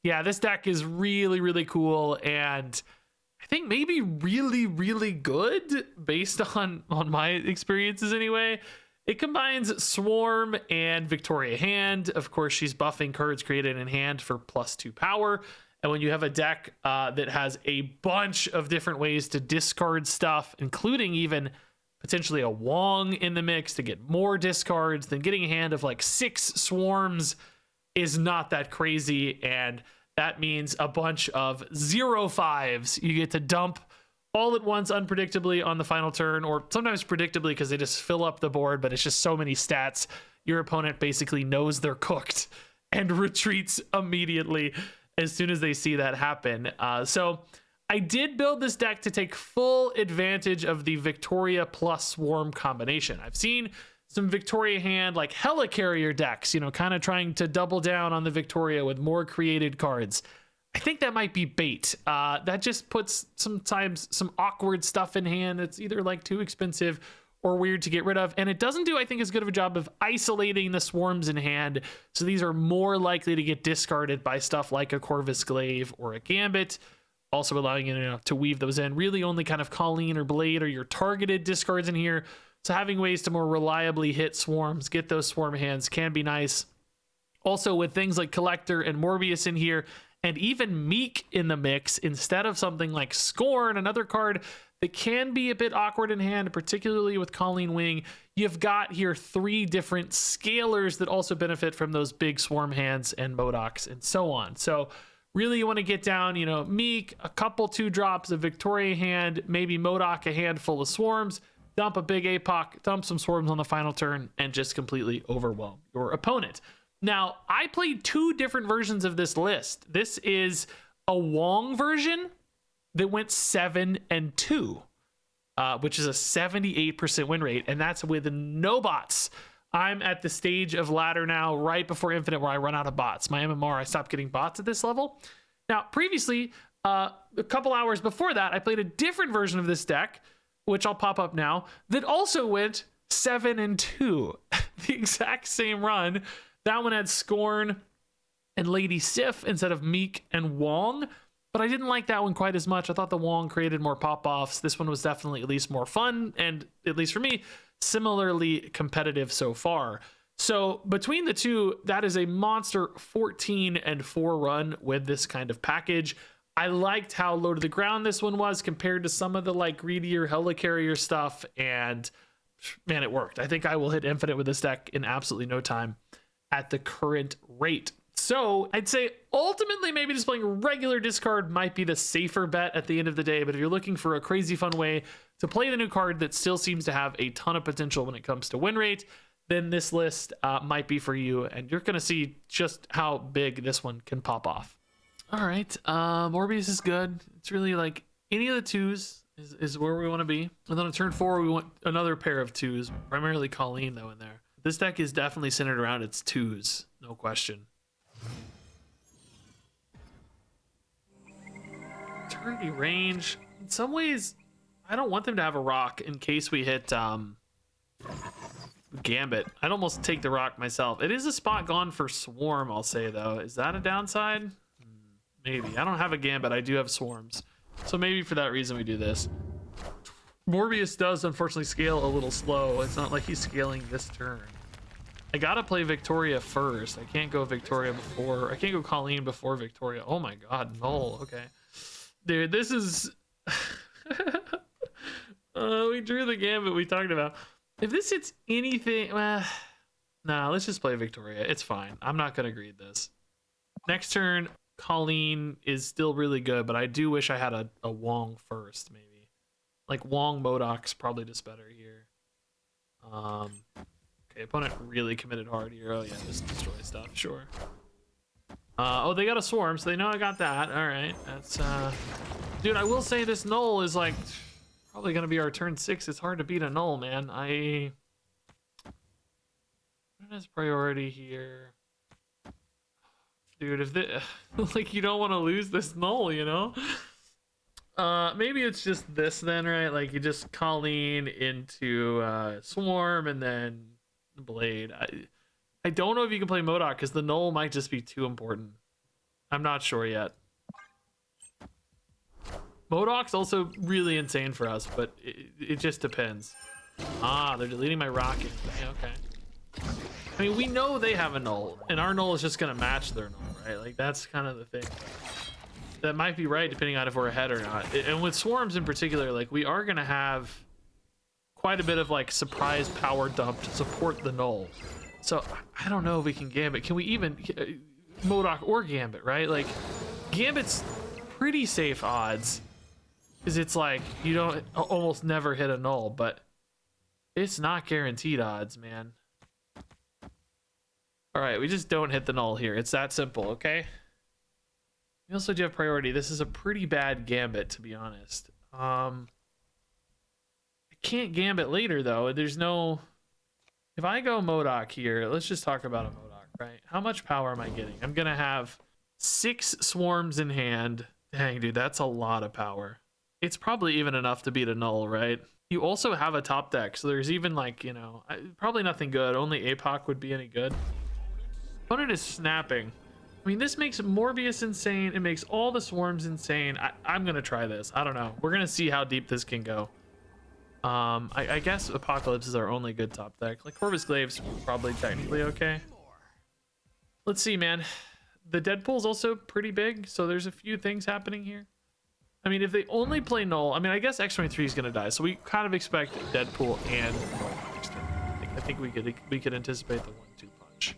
Yeah, this deck is really, really cool, and I think maybe really, really good based on my experiences anyway. It combines Swarm and Victoria Hand. Of course, she's buffing cards created in hand for +2 power. And when you have a deck that has a bunch of different ways to discard stuff, including even potentially a Wong in the mix to get more discards, then getting a hand of like 6 Swarms is not that crazy. And that means a bunch of 0/5s you get to dump all at once unpredictably on the final turn, or sometimes predictably because they just fill up the board, but it's just so many stats. Your opponent basically knows they're cooked and retreats immediately as soon as they see that happen. So I did build this deck to take full advantage of the Victoria plus Swarm combination. I've seen some Victoria Hand like Helicarrier decks, you know, kind of trying to double down on the Victoria with more created cards. I think that might be bait. That just puts sometimes some awkward stuff in hand. It's either like too expensive or weird to get rid of. And it doesn't do, I think, as good of a job of isolating the Swarms in hand. So these are more likely to get discarded by stuff like a Corvus Glaive or a Gambit. Also allowing you to weave those in. Really only kind of Colleen or Blade or your targeted discards in here. So having ways to more reliably hit Swarms, get those Swarm hands can be nice. Also with things like Collector and Morbius in here, and even Meek in the mix instead of something like Scorn, another card that can be a bit awkward in hand, particularly with Colleen Wing. You've got here 3 different scalers that also benefit from those big Swarm hands and MODOKs and so on. So really you want to get down, Meek, a couple 2-drops of Victoria Hand, maybe MODOK, a handful of Swarms, dump a big APOC, dump some Swarms on the final turn, and just completely overwhelm your opponent. Now, I played 2 different versions of this list. This is a Wong version that went 7-2, which is a 78% win rate, and that's with no bots. I'm at the stage of ladder now, right before Infinite, where I run out of bots. My MMR, I stopped getting bots at this level. Now, previously, a couple hours before that, I played a different version of this deck, which I'll pop up now, that also went 7-2. The exact same run. That one had Scorn and Lady Sif instead of Meek and Wong, but I didn't like that one quite as much. I thought the Wong created more pop-offs. This one was definitely at least more fun, and at least for me, similarly competitive so far. So between the two, that is a monster 14-4 run with this kind of package. I liked how low to the ground this one was compared to some of the like greedier Helicarrier stuff, and man, it worked. I think I will hit Infinite with this deck in absolutely no time at the current rate. So I'd say ultimately maybe displaying regular discard might be the safer bet at the end of the day, but if you're looking for a crazy fun way to play the new card that still seems to have a ton of potential when it comes to win rate, then this list might be for you, and you're going to see just how big this one can pop off. All right, Morbius is good. It's really like any of the 2s is where we want to be. And then on turn 4, we want another pair of 2s, primarily Colleen though in there. This deck is definitely centered around its 2s, no question. Eternity range. In some ways, I don't want them to have a rock in case we hit Gambit. I'd almost take the rock myself. It is a spot gone for Swarm, I'll say though. Is that a downside? Maybe. I don't have a Gambit. I do have Swarms. So maybe for that reason we do this. Morbius does unfortunately scale a little slow. It's not like he's scaling this turn. I gotta play Victoria first. I can't go Victoria before. I can't go Colleen before Victoria. Oh my god, null. Okay. Dude, this is... we drew the Gambit we talked about. If this hits anything... nah, let's just play Victoria. It's fine. I'm not gonna greed this. Next turn, Colleen is still really good, but I do wish I had a Wong first, maybe. Like Wong MODOK's probably just better here. Okay, opponent really committed hard here. Oh yeah, just destroy stuff, sure. Oh, they got a Swarm, so they know I got that. All right, that's dude, I will say this null is like probably gonna be our turn 6. It's hard to beat a null, man. What is priority here? Dude, if the like you don't want to lose this null, you know? Maybe it's just this then, right? Like you just Colleen into Swarm and then Blade. I don't know if you can play MODOK because the null might just be too important. I'm not sure yet. Modoc's also really insane for us, but it just depends. Ah, they're deleting my rocket. Okay. I mean, we know they have a null, and our null is just gonna match their null, right? Like, that's kind of the thing. That might be right, depending on if we're ahead or not. And with swarms in particular, like, we are gonna have quite a bit of like surprise power dump to support the null. So I don't know if we can Gambit. Can we even Modoc or Gambit, right? Like, Gambit's pretty safe odds, because it's like you don't almost never hit a null, but it's not guaranteed odds, man. All right, we just don't hit the null here. It's that simple, okay? We also do have priority. This is a pretty bad Gambit, to be honest. I can't Gambit later, though. There's no... If I go Modoc here, let's just talk about a Modoc, right? How much power am I getting? I'm going to have 6 swarms in hand. Dang, dude, that's a lot of power. It's probably even enough to beat a null, right? You also have a top deck, so there's even, like, you know, probably nothing good. Only APOC would be any good. Opponent is snapping. I mean, this makes Morbius insane. It makes all the swarms insane. I'm going to try this. I don't know. We're going to see how deep this can go. I guess Apocalypse is our only good top deck. Like, Corvus Glaive's probably technically okay. Let's see, man. The Deadpool's also pretty big, so there's a few things happening here. I mean, if they only play Null, I mean, I guess X-23 is going to die, so we kind of expect Deadpool and Null next turn. I think we could anticipate the 1-2 punch.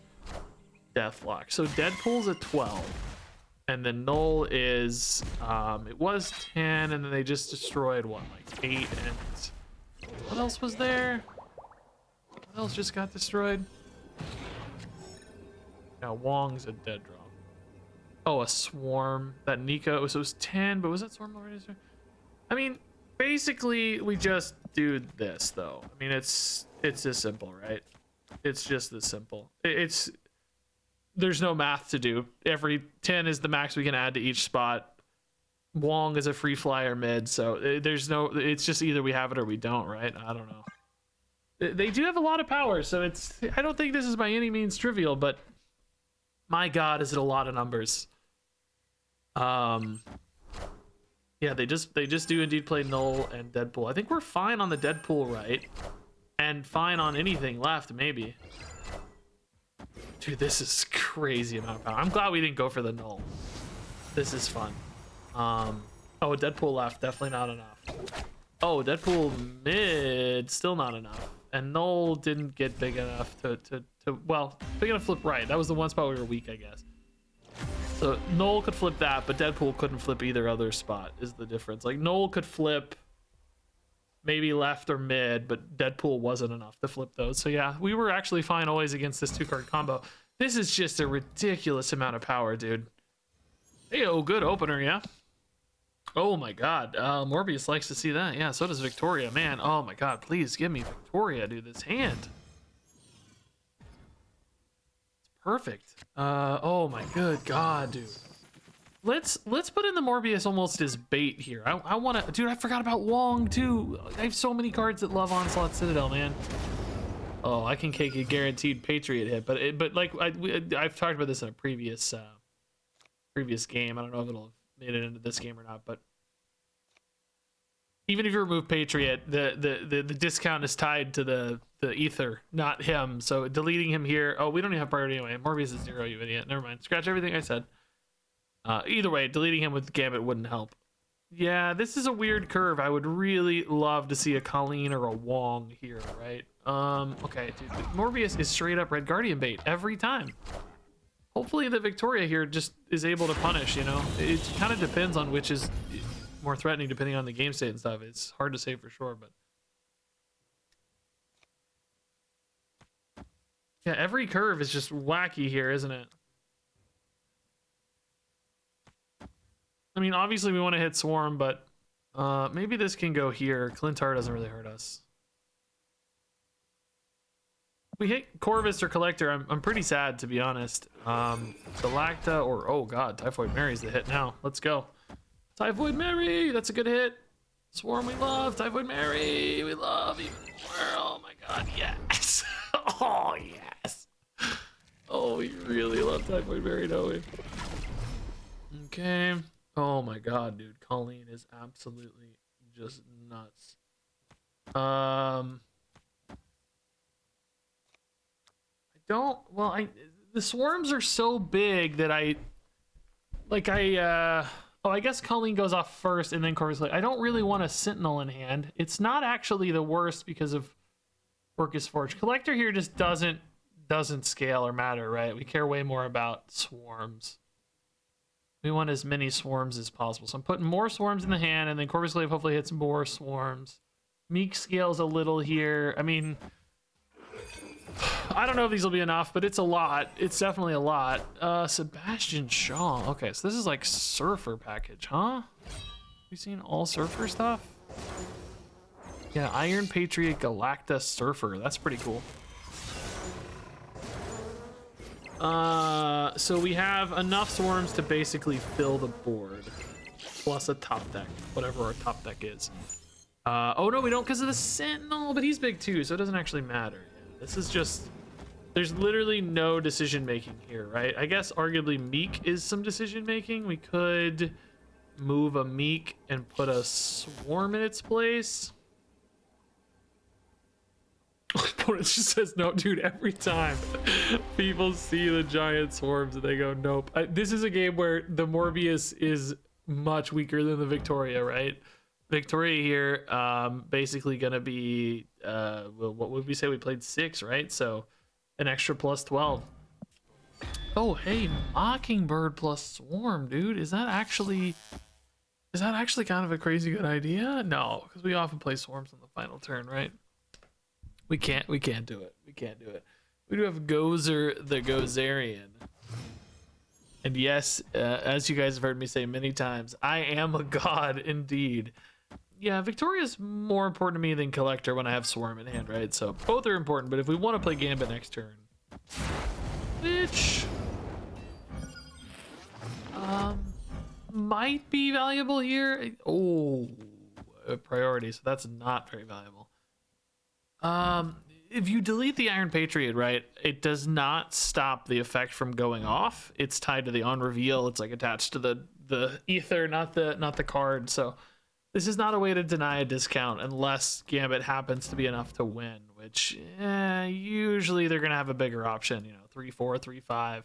Deathlock. So Deadpool's at 12, and then Null is it was 10, and then they just destroyed what, like 8, and what else was there? What else just got destroyed? Now Wong's a dead draw. Oh, a swarm. That Nico, so it was 10, but was that swarm already? I mean, basically we just do this though. I mean, it's this simple, right? It's just this simple. There's no math to do. Every 10 is the max we can add to each spot. Wong is a free flyer mid, so there's no, it's just either we have it or we don't, right? I don't know. They do have a lot of power, so I don't think this is by any means trivial, but my God, is it a lot of numbers. Yeah, they just do indeed play Null and Deadpool. I think we're fine on the Deadpool, right? And fine on anything left, maybe. Dude, this is crazy amount of power. I'm glad we didn't go for the Null. This is fun. Oh, Deadpool left, definitely not enough. Oh, Deadpool mid, still not enough. And Null didn't get big enough to well, big enough to flip right. That was the one spot we were weak, I guess. So Null could flip that, but Deadpool couldn't flip either other spot is the difference. Like, Null could flip maybe left or mid, but Deadpool wasn't enough to flip those. So yeah, we were actually fine always against this 2-card combo. This is just a ridiculous amount of power, dude. Hey, oh, good opener, yeah? Oh my God, Morbius likes to see that. Yeah, so does Victoria, man. Oh my God, please give me Victoria, dude. This hand. It's perfect. Oh my good God, dude. Let's put in the Morbius almost as bait here. I want to, dude. I forgot about Wong too. I have so many cards that love Onslaught Citadel, man. Oh, I can take a guaranteed Patriot hit, but like I've talked about this in a previous game. I don't know if it'll have made it into this game or not, but even if you remove Patriot, the discount is tied to the ether, not him. So deleting him here. Oh, we don't even have priority anyway. Morbius is 0, you idiot. Never mind. Scratch everything I said. Either way, deleting him with Gambit wouldn't help. Yeah, this is a weird curve. I would really love to see a Colleen or a Wong here, right? Okay, dude. Morbius is straight up Red Guardian bait every time. Hopefully the Victoria here just is able to punish, you know? It kind of depends on which is more threatening depending on the game state and stuff. It's hard to say for sure, but... yeah, every curve is just wacky here, isn't it? I mean, obviously we want to hit Swarm, but maybe this can go here. Clintar doesn't really hurt us. If we hit Corvus or Collector, I'm pretty sad, to be honest. Galacta or, oh God, Typhoid Mary's the hit now. Let's go. Typhoid Mary, that's a good hit. Swarm we love. Typhoid Mary, we love even more. Oh my God, yes. Oh, yes. Oh, we really love Typhoid Mary, don't we? Okay. Oh my god, dude. Colleen is absolutely just nuts. The swarms are so big that oh, I guess Colleen goes off first and then Corvus like I don't really want a sentinel in hand. It's not actually the worst because of Orcus Forge. Collector here just doesn't scale or matter, right? We care way more about swarms. We want as many swarms as possible. So I'm putting more swarms in the hand, and then Corvus Glaive hopefully hits more swarms. Meek scales a little here. I mean, I don't know if these will be enough, but it's a lot. It's definitely a lot. Sebastian Shaw. Okay, so this is like Surfer package, huh? We seen all Surfer stuff? Yeah, Iron Patriot Galactus Surfer. That's pretty cool. So we have enough swarms to basically fill the board. Plus a top deck, whatever our top deck is. Oh no, we don't because of the Sentinel, but he's big too, so it doesn't actually matter. Yeah, this is just... There's literally no decision making here, right? I guess arguably Meek is some decision making. We could move a Meek and put a Swarm in its place. Opponent just says no, dude. Every time people see the giant swarms, they go nope. This is a game where the Morbius is much weaker than the Victoria, right? Victoria here, basically gonna be well, what would we say? We played 6, right? So an extra plus 12. Oh, hey, Mockingbird plus Swarm, dude. Is that actually kind of a crazy good idea? No, because we often play swarms on the final turn, right? We can't do it. We can't do it. We do have Gozer the Gozerian. And yes, as you guys have heard me say many times, I am a god indeed. Yeah, Victoria's more important to me than Collector when I have Swarm in hand, right? So both are important, but if we want to play Gambit next turn, which might be valuable here. Oh, a priority, so that's not very valuable. If you delete the Iron Patriot, right, it does not stop the effect from going off. It's tied to the on reveal. It's like attached to the ether, not the card. So this is not a way to deny a discount unless Gambit happens to be enough to win, which usually they're gonna have a bigger option, you know, 3-4, 3-5,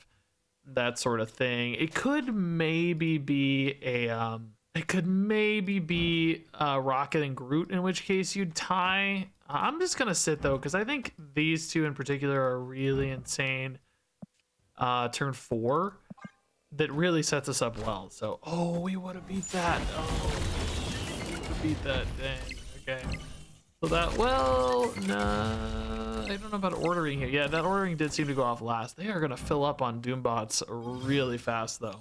that sort of thing. It could maybe be a Rocket and Groot, in which case you'd tie. I'm just gonna sit though, because I think these two in particular are really insane. Turn 4, that really sets us up well. So, oh, we would have beat that. Oh, we would have beat that. Dang. Okay. So that, well, nah, I don't know about ordering here. Yeah, that ordering did seem to go off last. They are gonna fill up on Doombots really fast though,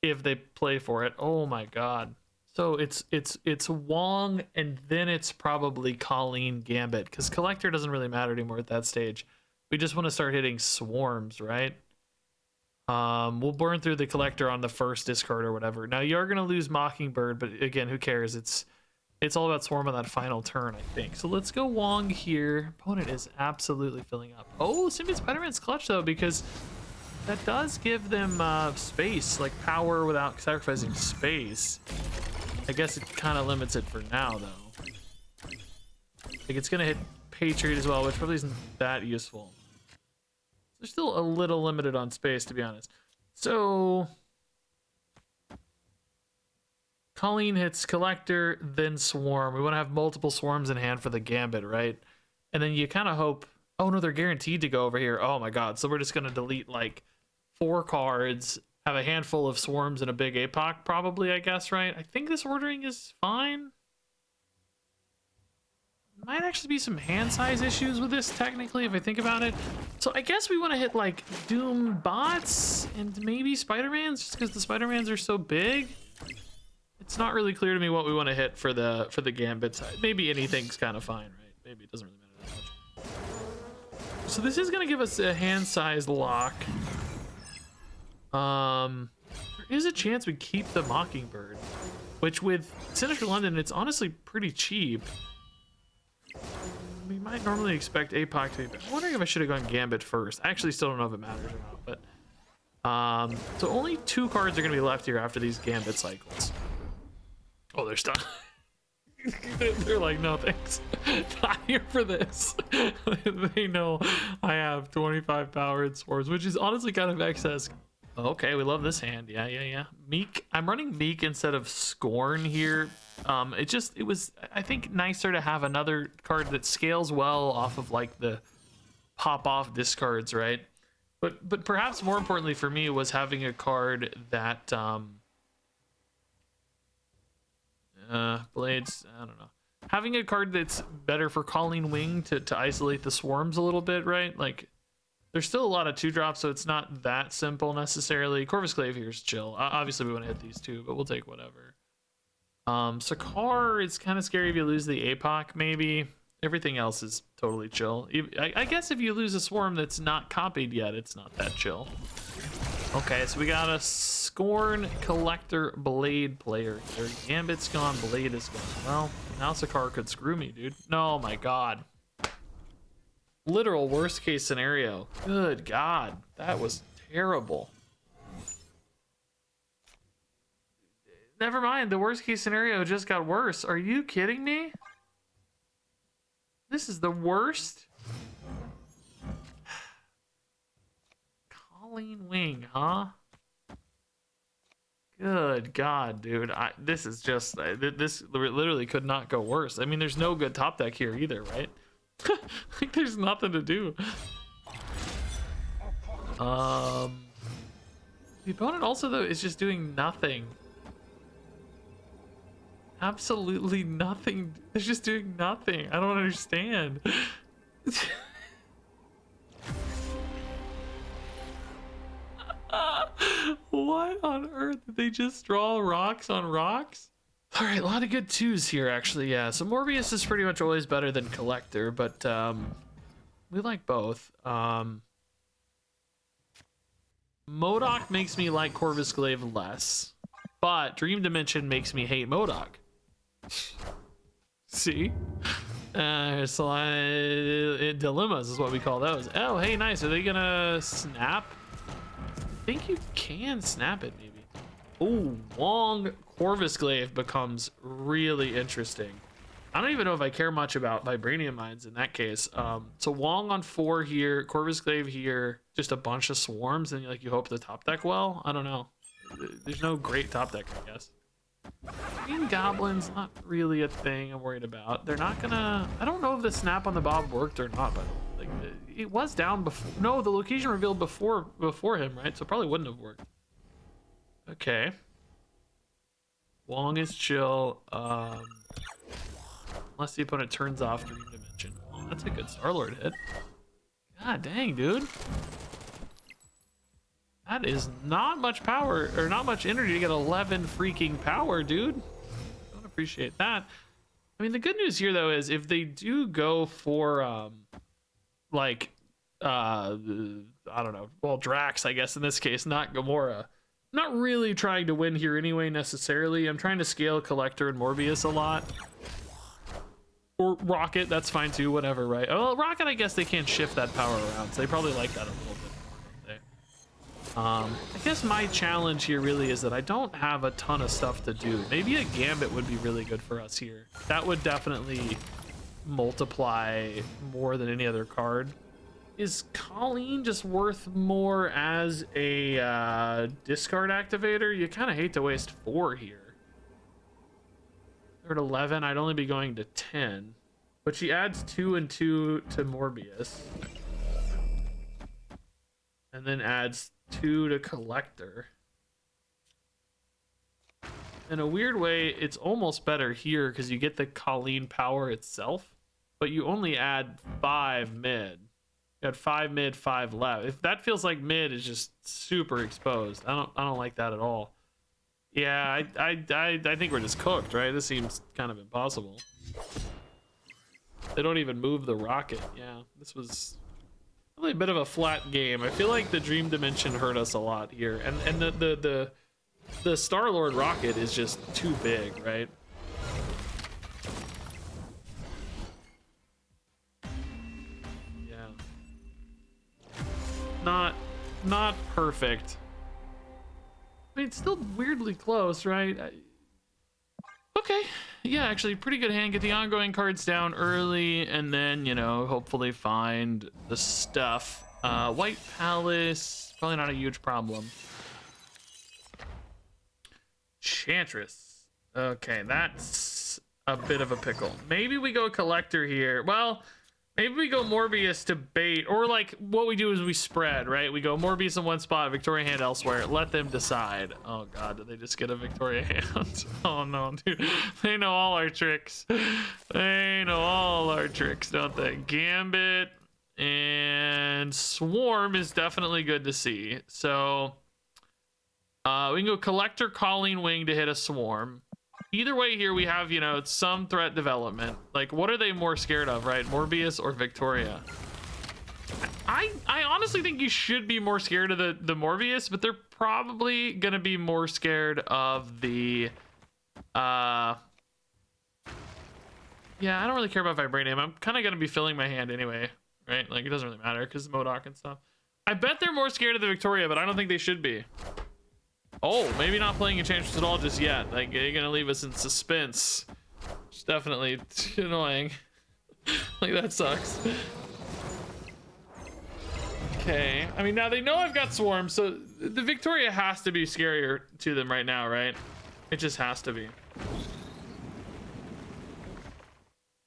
if they play for it. Oh my god. So it's Wong, and then it's probably Colleen Gambit, because Collector doesn't really matter anymore at that stage. We just want to start hitting swarms, right? We'll burn through the Collector on the first discard or whatever. Now you are gonna lose Mockingbird, but again, who cares? It's all about Swarm on that final turn, I think. So let's go Wong here. Opponent is absolutely filling up. Oh, Symbiote Spider-Man's clutch though, because that does give them space, like power without sacrificing space. I guess it kind of limits it for now, though. Like, it's going to hit Patriot as well, which probably isn't that useful. They're still a little limited on space, to be honest. So Colleen hits Collector, then Swarm. We want to have multiple Swarms in hand for the Gambit, right? And then you kind of hope... Oh, no, they're guaranteed to go over here. Oh, my God. So we're just going to delete, like, 4 cards... Have a handful of swarms and a big APOC, probably, I guess, right? I think this ordering is fine. Might actually be some hand size issues with this, technically, if I think about it. So I guess we want to hit, like, Doom Bots and maybe Spider-Mans, just because the Spider-Mans are so big. It's not really clear to me what we want to hit for the Gambit side. Maybe anything's kind of fine, right? Maybe it doesn't really matter that much. So this is going to give us a hand size lock. There is a chance we keep the Mockingbird, which with Sinister London, it's honestly pretty cheap. We might normally expect APOC to be... I'm wondering if I should have gone Gambit first. I actually still don't know if it matters or not, but So only 2 cards are gonna be left here after these Gambit cycles. Oh, they're stunned. They're like, no thanks, not here for this. They know I have 25 power and swords, which is honestly kind of excess. Okay, we love this hand. Yeah. Meek. I'm running Meek instead of Scorn here. It was, I think, nicer to have another card that scales well off of like the pop off discards, right? But perhaps more importantly for me was having a card that blades, I don't know. Having a card that's better for Calling Wing to isolate the swarms a little bit, right? Like, there's still a lot of 2-drops, so it's not that simple necessarily. Corvus Glaive here is chill. Obviously, we want to hit these 2, but we'll take whatever. Sakar is kind of scary if you lose the APOC, maybe. Everything else is totally chill. I guess if you lose a swarm that's not copied yet, it's not that chill. Okay, so we got a Scorn Collector Blade player here. Gambit's gone, Blade is gone. Well, now Sakar could screw me, dude. No, my God. Literal worst case scenario. Good God, that was terrible. Never mind, the worst case scenario just got worse. Are you kidding me? This is the worst. Colleen Wing, huh? Good God, dude. This is just, this literally could not go worse. I mean, there's no good top deck here either, right? Like, there's nothing to do. The opponent also, though, is just doing nothing. Absolutely nothing. It's just doing nothing. I don't understand. What on earth? Did they just draw rocks on rocks? All right, a lot of good 2s here, actually. Yeah, so Morbius is pretty much always better than Collector, but we like both. MODOK makes me like Corvus Glaive less, but Dream Dimension makes me hate MODOK. See? Dilemmas is what we call those. Oh, hey, nice. Are they gonna snap? I think you can snap it, maybe. Oh, long Corvus Glaive becomes really interesting. I don't even know if I care much about Vibranium Mines in that case. So Wong on 4 here, Corvus Glaive here, just a bunch of swarms, and like you hope the top deck well. I don't know. There's no great top deck, I guess. Green Goblin's not really a thing I'm worried about. They're not gonna. I don't know if the snap on the Bob worked or not, but like it was down before. No, the location revealed before him, right? So it probably wouldn't have worked. Okay. Wong is chill. Unless the opponent turns off Dream Dimension. Oh, that's a good Star-Lord hit. God dang, dude. That is not much power, or not much energy to get 11 freaking power, dude. Don't appreciate that. I mean, the good news here, though, is if they do go for, like, I don't know, well, Drax, I guess, in this case, not Gamora. I'm not really trying to win here anyway, necessarily. I'm trying to scale Collector and Morbius a lot. Or Rocket, that's fine too, whatever, right? Oh, Rocket, I guess they can't shift that power around, so they probably like that a little bit more, don't they? I guess my challenge here really is that I don't have a ton of stuff to do. Maybe a Gambit would be really good for us here. That would definitely multiply more than any other card. Is Colleen just worth more as a discard activator? You kind of hate to waste 4 here. They're at 11. I'd only be going to 10. But she adds 2 and 2 to Morbius. And then adds 2 to Collector. In a weird way, it's almost better here because you get the Colleen power itself. But you only add 5 mid. You had 5 mid, 5 left. If that feels like mid is just super exposed. I don't like that at all. Yeah, I think we're just cooked, right? This seems kind of impossible. They don't even move the Rocket. Yeah, this was really a bit of a flat game. I feel like the Dream Dimension hurt us a lot here, and the Star-Lord Rocket is just too big, right? Yeah, not perfect. mean, it's still weirdly close, right? Okay, yeah, actually, pretty good hand. Get the ongoing cards down early, and then, you know, hopefully find the stuff. White Palace, probably not a huge problem. Enchantress. Okay, that's a bit of a pickle. Maybe we go Collector here. Well, maybe we go Morbius to bait, or like what we do is we spread, right? We go Morbius in one spot, Victoria hand elsewhere. Let them decide. Oh God, did they just get a Victoria hand? Oh no, dude. They know all our tricks. They know all our tricks, don't they? Gambit and Swarm is definitely good to see. So we can go Collector, Calling Wing to hit a Swarm. Either way here, we have, you know, some threat development. Like, what are they more scared of, right? Morbius or Victoria? I honestly think you should be more scared of the Morbius, but they're probably going to be more scared of the... Yeah, I don't really care about Vibranium. I'm kind of going to be filling my hand anyway, right? Like, it doesn't really matter because MODOK and stuff. I bet they're more scared of the Victoria, but I don't think they should be. Oh, maybe not playing Enchantress at all just yet. Like, you're gonna leave us in suspense. It's definitely annoying. Like, that sucks. Okay. I mean, now they know I've got Swarm, so the Victoria has to be scarier to them right now, right? It just has to be.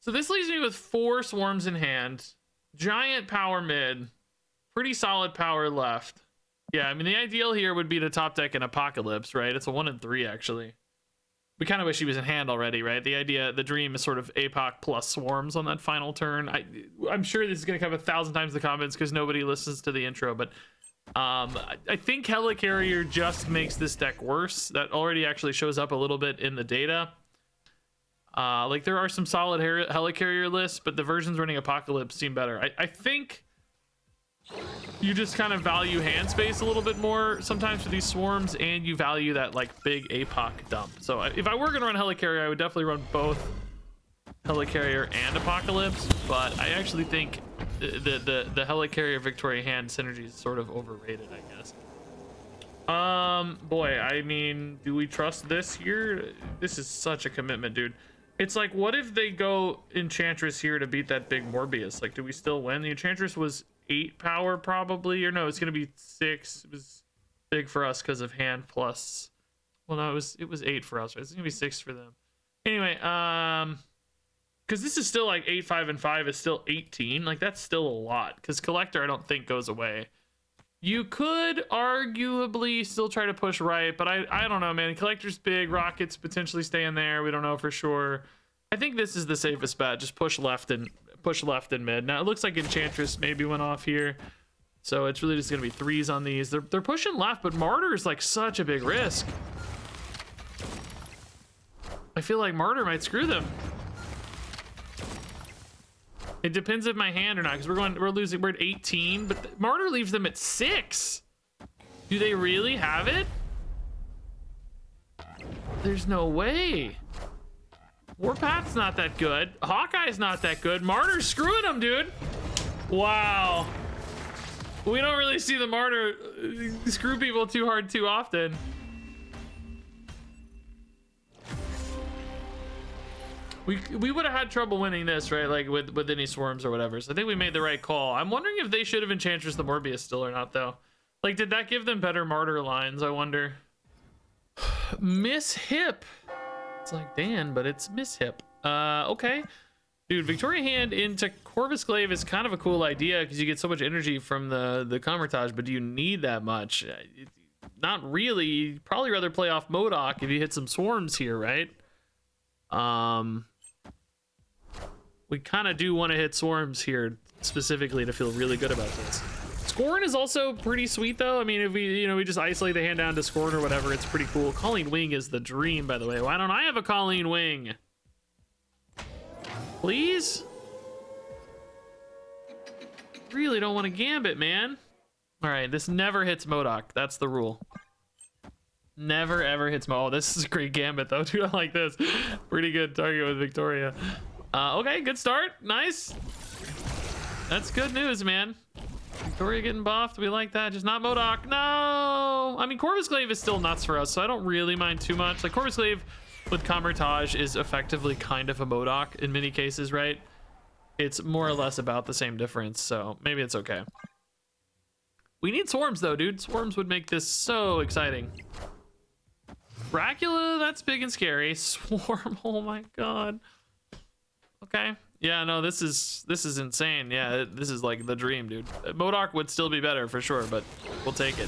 So this leaves me with 4 Swarms in hand. Giant power mid. Pretty solid power left. Yeah, I mean, the ideal here would be to top deck an Apocalypse, right? It's a 1 in 3, actually. We kind of wish he was in hand already, right? The idea, the dream is sort of APOC plus Swarms on that final turn. I'm sure this is going to come 1,000 times in the comments because nobody listens to the intro, but I think Helicarrier just makes this deck worse. That already actually shows up a little bit in the data. Like, there are some solid Helicarrier lists, but the versions running Apocalypse seem better. I think... you just kind of value hand space a little bit more sometimes for these Swarms, and you value that like big APOC dump. So if I were going to run Helicarrier, I would definitely run both Helicarrier and Apocalypse, but I actually think the Helicarrier Victoria hand synergy is sort of overrated, I guess. Boy, I mean, do we trust this here? This is such a commitment, dude. It's like, what if they go Enchantress here to beat that big Morbius? Like, do we still win? The Enchantress was 8 power probably, or no, it's gonna be 6. It was big for us because of hand plus, well, no, it was 8 for us, right? It's gonna be 6 for them anyway. Because this is still like 8, 5, and 5 is still 18. Like, that's still a lot, because Collector I don't think goes away. You could arguably still try to push right, but I don't know, man. Collector's big, Rockets potentially stay in there, we don't know for sure. I think this is the safest bet. Just push left and mid. Now it looks like Enchantress maybe went off here, so it's really just gonna be 3s on these. They're pushing left, but Martyr is like such a big risk. I feel like Martyr might screw them. It depends if my hand or not, because we're at 18, but Martyr leaves them at 6. Do they really have it? There's no way. Warpath's not that good. Hawkeye's not that good. Martyr's screwing them, dude. Wow. We don't really see the Martyr screw people too hard too often. We would have had trouble winning this, right? Like with any Swarms or whatever. So I think we made the right call. I'm wondering if they should have Enchantress the Morbius still or not, though. Like, did that give them better Martyr lines? I wonder. Miss Hip. It's like Dan, but it's Miss Hip. Okay. Dude, Victoria hand into Corvus Glaive is kind of a cool idea because you get so much energy from the Convertage, but do you need that much? Not really. You'd probably rather play off MODOK if you hit some Swarms here, right? We kind of do want to hit Swarms here specifically to feel really good about this. Scorn is also pretty sweet, though. I mean, if we just isolate the hand down to Scorn or whatever, it's pretty cool. Calling Wing is the dream, by the way. Why don't I have a Calling Wing? Please? Really don't want to Gambit, man. All right, this never hits MODOK. That's the rule. Never, ever hits MODOK. Oh, this is a great Gambit, though, dude. I like this. Pretty good target with Victoria. Okay, good start. Nice. That's good news, man. Victoria getting buffed. We like that. Just not MODOK. No! I mean, Corvus Glaive is still nuts for us, so I don't really mind too much. Like, Corvus Glaive with Camertage is effectively kind of a MODOK in many cases, right? It's more or less about the same difference, so maybe it's okay. We need swarms, though, dude. Swarms would make this so exciting. Dracula, that's big and scary. Swarm, oh my god. Okay. Yeah, no, this is insane. Yeah, this is like the dream, dude. MODOK would still be better for sure, but we'll take it.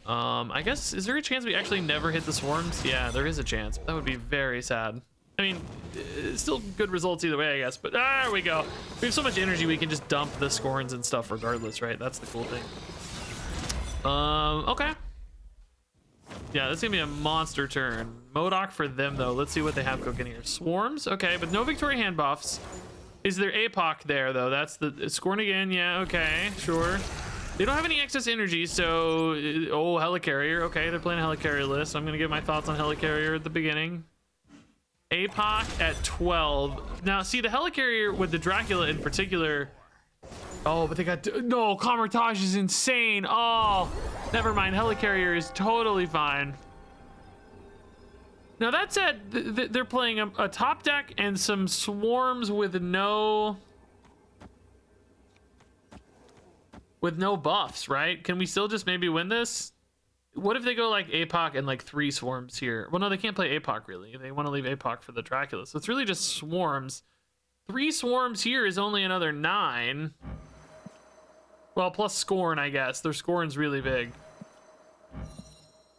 I guess, is there a chance we actually never hit the swarms? Yeah, there is a chance. That would be very sad. I mean, it's still good results either way, I guess, but there we go. We have so much energy, we can just dump the scorns and stuff regardless, right? That's the cool thing. Okay. Yeah, this is gonna be a monster turn. MODOK for them, though. Let's see what they have cooking here. Swarms, okay, but no Victoria hand buffs. Is there APOC there, though? That's the scorn again. Yeah, okay, sure. They don't have any excess energy, so oh, Helicarrier. Okay, they're playing a Helicarrier list. I'm gonna give my thoughts on Helicarrier at the beginning. APOC at 12. Now, see, the Helicarrier with the Dracula in particular. Oh, but they got no. Camertage is insane. Oh, never mind. Helicarrier is totally fine. Now that said, they're playing a top deck and some swarms with no buffs, right? Can we still just maybe win this? What if they go like APOC and like 3 swarms here? Well, no, they can't play APOC really. They want to leave APOC for the Dracula. So it's really just swarms. 3 swarms here is only another 9. Well, plus scorn, I guess. Their scorn's really big.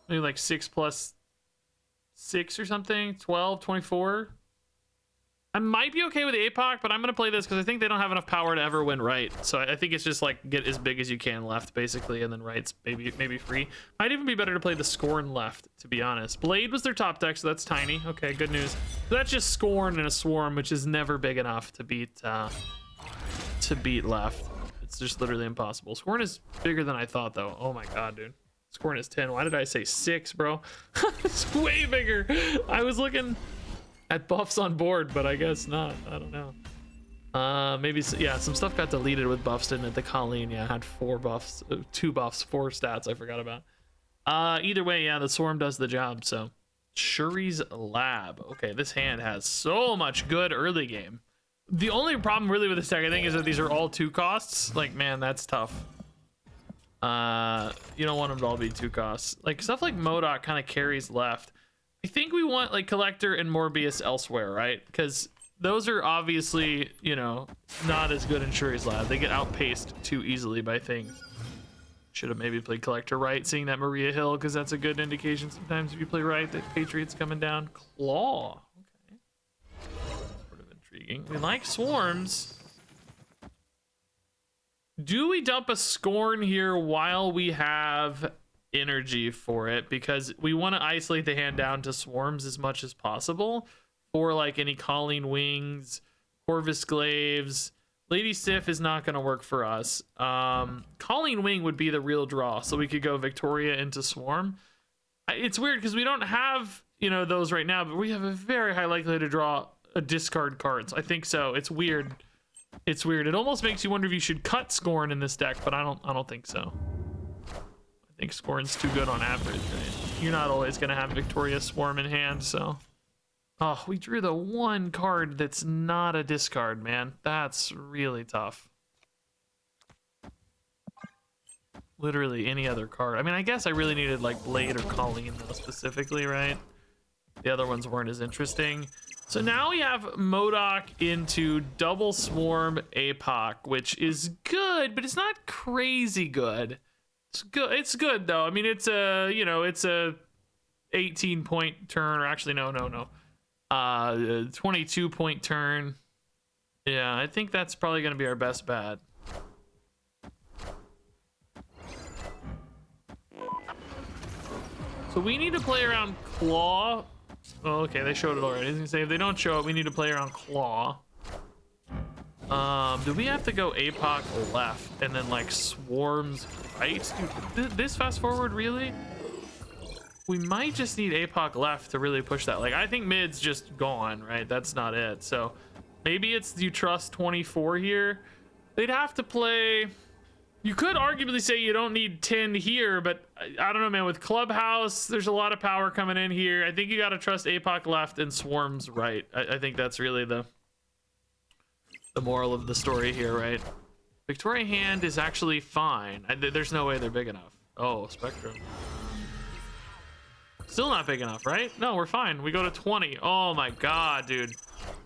Maybe like 6 plus 6 or something. 12, 24. I might be okay with APOC, but I'm going to play this because I think they don't have enough power to ever win right. So I think it's just like get as big as you can left, basically, and then right's maybe free. Might even be better to play the scorn left, to be honest. Blade was their top deck, so that's tiny. Okay, good news. So that's just scorn and a swarm, which is never big enough to beat left. It's just literally impossible. Scorn is bigger than I thought, though. Oh my god, dude. Scorn is 10. Why did I say 6, bro? It's way bigger. I was looking at buffs on board, but I guess not. I don't know. Maybe, yeah, some stuff got deleted with buffs, didn't it? The Colleen, yeah, had 4 buffs, 2 buffs, 4 stats I forgot about. Either way, yeah, the swarm does the job, so. Shuri's Lab. Okay, this hand has so much good early game. The only problem really with this deck, I think, is that these are all 2 costs. Like, man, that's tough. You don't want them to all be 2 costs. Like, stuff like MODOK kind of carries left. I think we want like Collector and Morbius elsewhere, right? Because those are obviously, you know, not as good in Shuri's Lab. They get outpaced too easily by things. Should have maybe played Collector right, seeing that Maria Hill, because that's a good indication sometimes if you play right that Patriot's coming down. Claw. Okay. Sort of intriguing. We like swarms. Do we dump a scorn here while we have energy for it, because we want to isolate the hand down to swarms as much as possible for like any Colleen Wings, Corvus Glaives. Lady Sif is not going to work for us. Colleen Wing would be the real draw, so we could go Victoria into swarm. It's weird because we don't have, you know, those right now, but we have a very high likelihood to draw a discard cards. I think so. It's weird. It's weird. It almost makes you wonder if you should cut Scorn in this deck, but I don't think so. I think Scorn's too good on average, right? You're not always gonna have Victoria Swarm in hand, so. Oh, we drew the one card that's not a discard, man. That's really tough. Literally any other card. I mean, I guess I really needed like Blade or Colleen though, specifically, right? The other ones weren't as interesting. So now we have MODOK into double swarm APOC, which is good, but it's not crazy good. It's good. It's good though. I mean, it's a, you know, it's a 18-point turn, or actually no. 22-point turn. Yeah, I think that's probably going to be our best bet. So we need to play around Claw. Oh, okay, they showed it already. I was gonna say, if they don't show it, we need to play around Claw. Do we have to go APOC left and then like swarms right? Dude, this fast forward, really? We might just need APOC left to really push that. Like, I think mid's just gone, right? That's not it. So maybe it's you trust 24 here. they'd have to play. You could arguably say you don't need 10 here, but I don't know, man. With Clubhouse, there's a lot of power coming in here. I think you got to trust APOC left and Swarms right. I think that's really the moral of the story here, right? Victoria Hand is actually fine. There's no way they're big enough. Oh, Spectrum. Still not big enough, right? No, we're fine. We go to 20. Oh my god, dude.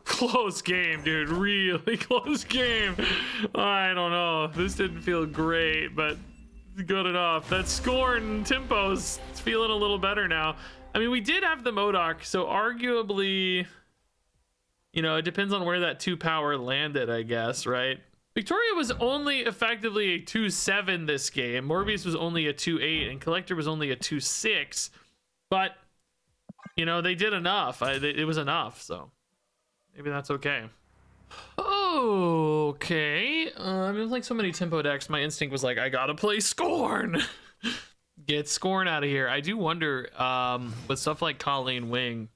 Close game, dude. Really close game. I don't know. This didn't feel great, but good enough. That Scorn tempo's feeling a little better now. I mean, we did have the MODOK, so arguably, you know, it depends on where that 2 power landed, I guess, right? Victoria was only effectively a 2-7 this game. Morbius was only a 2-8, and Collector was only a 2-6. But, you know, they did enough. It was enough, so maybe that's okay. Okay. I mean, like so many tempo decks, my instinct was like, I gotta play Scorn. Get Scorn out of here. I do wonder, with stuff like Colleen Wing,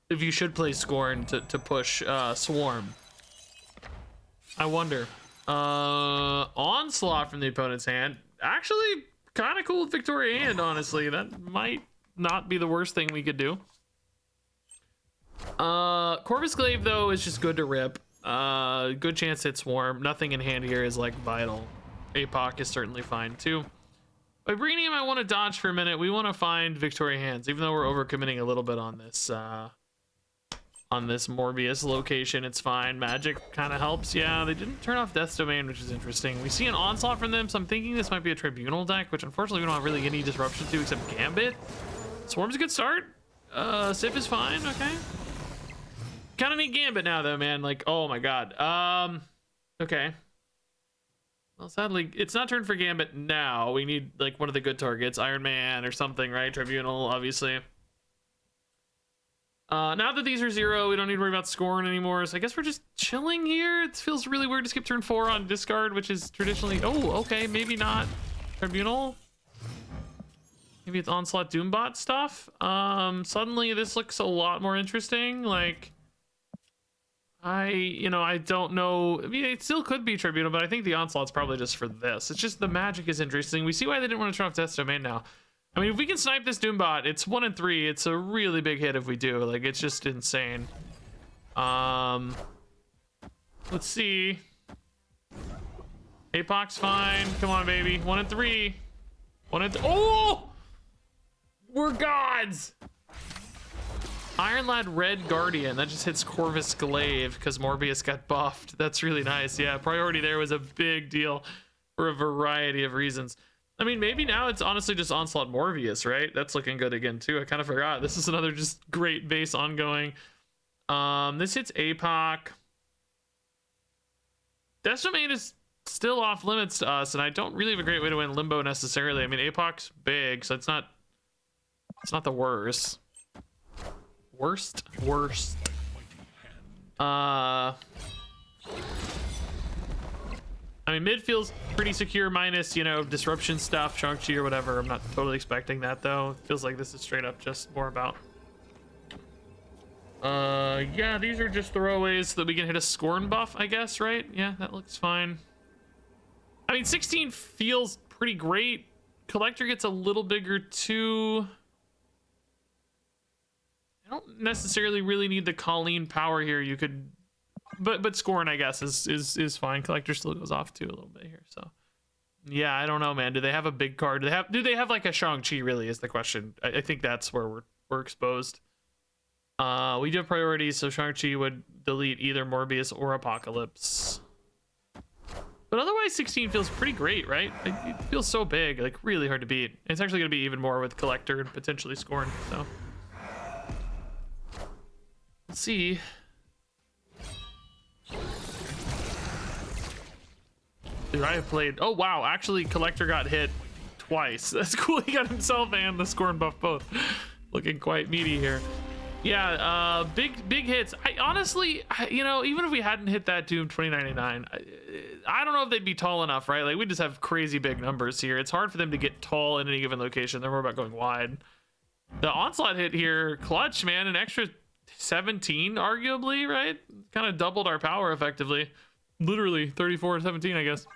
if you should play Scorn to push Swarm. I wonder. Onslaught from the opponent's hand. Actually, kind of cool with Victoria Hand, honestly. That might not be the worst thing we could do. Corvus Glaive, though, is just good to rip. Good chance to hit Swarm. Nothing in hand here is like vital. APOC is certainly fine too. Vibranium, I want to dodge for a minute. We want to find Victoria Hands, even though we're overcommitting a little bit on this Morbius location. It's fine. Magic kind of helps. Yeah, they didn't turn off Death's Domain, which is interesting. We see an Onslaught from them, so I'm thinking this might be a Tribunal deck, which unfortunately we don't have really any disruption to except Gambit. Swarm's a good start. Sip is fine. Okay. Kind of need Gambit now, though, man. Like, oh my god. Okay. Well, sadly, it's not turn for Gambit now. We need like one of the good targets, Iron Man or something, right? Tribunal, obviously. Now that these are 0, we don't need to worry about Scorn anymore. So I guess we're just chilling here. It feels really weird to skip turn 4 on discard, which is traditionally. Oh, okay, maybe not Tribunal. Maybe it's Onslaught Doombot stuff. Suddenly this looks a lot more interesting. Like, I don't know. I mean, it still could be Tribunal, but I think the Onslaught's probably just for this. It's just the magic is interesting. We see why they didn't want to turn off Death's Domain now. I mean, if we can snipe this Doombot, it's 1 and 3. It's a really big hit if we do. Like, it's just insane. Let's see. APOC's fine. Come on, baby. 1 and 3. 1 and oh! We're gods! Iron Lad Red Guardian. That just hits Corvus Glaive because Morbius got buffed. That's really nice. Yeah, priority there was a big deal for a variety of reasons. I mean, maybe now it's honestly just Onslaught Morbius, right? That's looking good again, too. I kind of forgot. This is another just great base ongoing. This hits APOC. Death's Domain is still off limits to us, and I don't really have a great way to win Limbo necessarily. I mean, APOC's big, so it's not the worst. Worst. I mean, mid feels pretty secure minus, you know, disruption stuff, Shang-Chi or whatever. I'm not totally expecting that, though. It feels like this is straight up just more about... yeah, these are just throwaways so that we can hit a Scorn buff, I guess, right? Yeah, that looks fine. I mean, 16 feels pretty great. Collector gets a little bigger, too. I don't necessarily really need the Colleen power here. You could... But Scorn, I guess, is fine. Collector still goes off too a little bit here. So yeah, I don't know, man. Do they have a big card? Do they have like a Shang-Chi? Really is the question. I think that's where we're exposed. We do have priorities, so Shang-Chi would delete either Morbius or Apocalypse. But otherwise, 16 feels pretty great, right? It feels so big, like really hard to beat. It's actually gonna be even more with Collector and potentially Scorn. So let's see. Dude, I have played... Oh, wow. Actually, Collector got hit twice. That's cool. He got himself and the Scorn buff both. Looking quite meaty here. Yeah, big hits. I honestly, you know, even if we hadn't hit that Doom 2099, I don't know if they'd be tall enough, right? Like, we just have crazy big numbers here. It's hard for them to get tall in any given location. They're more about going wide. The Onslaught hit here, clutch, man. An extra 17, arguably, right? Kind of doubled our power effectively. literally 34-17, I guess.